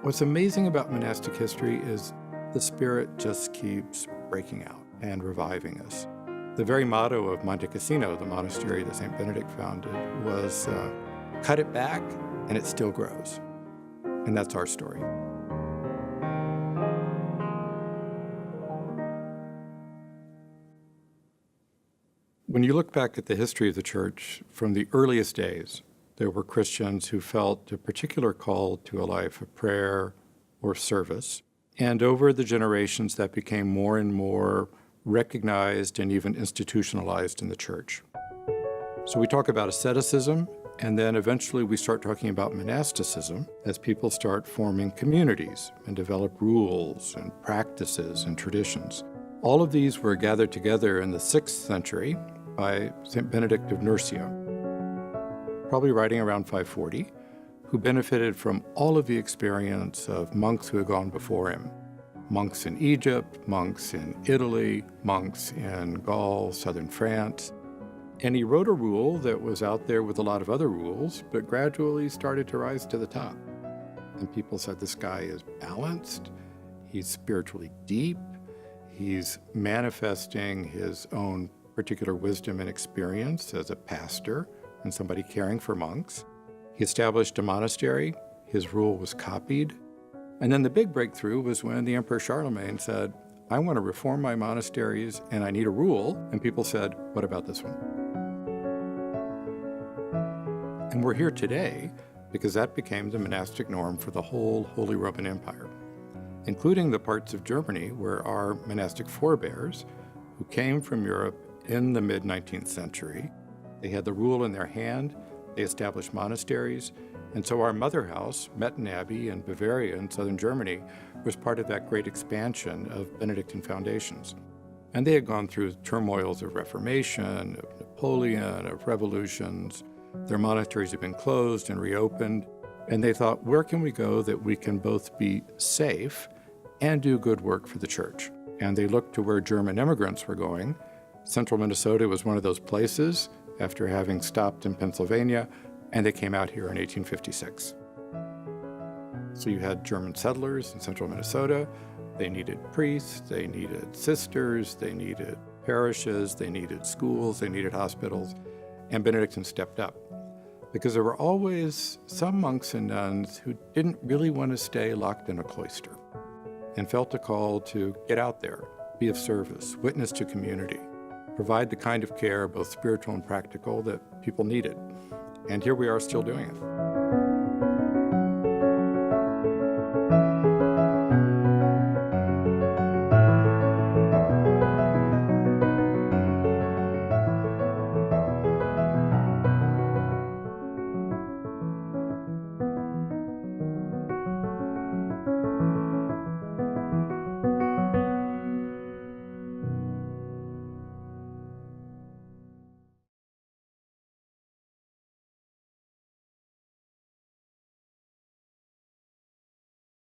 What's amazing about monastic history is the spirit just keeps breaking out and reviving us. The very motto of Monte Cassino, the monastery that St. Benedict founded, was cut it back and it still grows. And that's our story. When you look back at the history of the church, from the earliest days, there were Christians who felt a particular call to a life of prayer or service. And over the generations, that became more and more recognized and even institutionalized in the church. So we talk about asceticism, and then eventually we start talking about monasticism as people start forming communities and develop rules and practices and traditions. All of these were gathered together in the 6th century by St. Benedict of Nursia, probably writing around 540, who benefited from all of the experience of monks who had gone before him. Monks in Egypt, monks in Italy, monks in Gaul, southern France. And he wrote a rule that was out there with a lot of other rules, but gradually started to rise to the top. And people said, this guy is balanced, he's spiritually deep, he's manifesting his own particular wisdom and experience as a pastor and somebody caring for monks. He established a monastery, his rule was copied. And then the big breakthrough was when the Emperor Charlemagne said, I want to reform my monasteries and I need a rule. And people said, what about this one? And we're here today because that became the monastic norm for the whole Holy Roman Empire, including the parts of Germany where our monastic forebears, who came from Europe in the mid-19th century, they had the rule in their hand, they established monasteries, and so our mother house, Metten Abbey in Bavaria in southern Germany, was part of that great expansion of Benedictine foundations. And they had gone through turmoils of Reformation, of Napoleon, of revolutions. Their monasteries had been closed and reopened, and they thought, where can we go that we can both be safe and do good work for the church? And they looked to where German immigrants were going. Central Minnesota was one of those places after having stopped in Pennsylvania, and they came out here in 1856. So you had German settlers in central Minnesota. They needed priests, they needed sisters, they needed parishes, they needed schools, they needed hospitals, and Benedictine stepped up. Because there were always some monks and nuns who didn't really want to stay locked in a cloister and felt a call to get out there, be of service, witness to community, provide the kind of care, both spiritual and practical, that people needed. And here we are still doing it.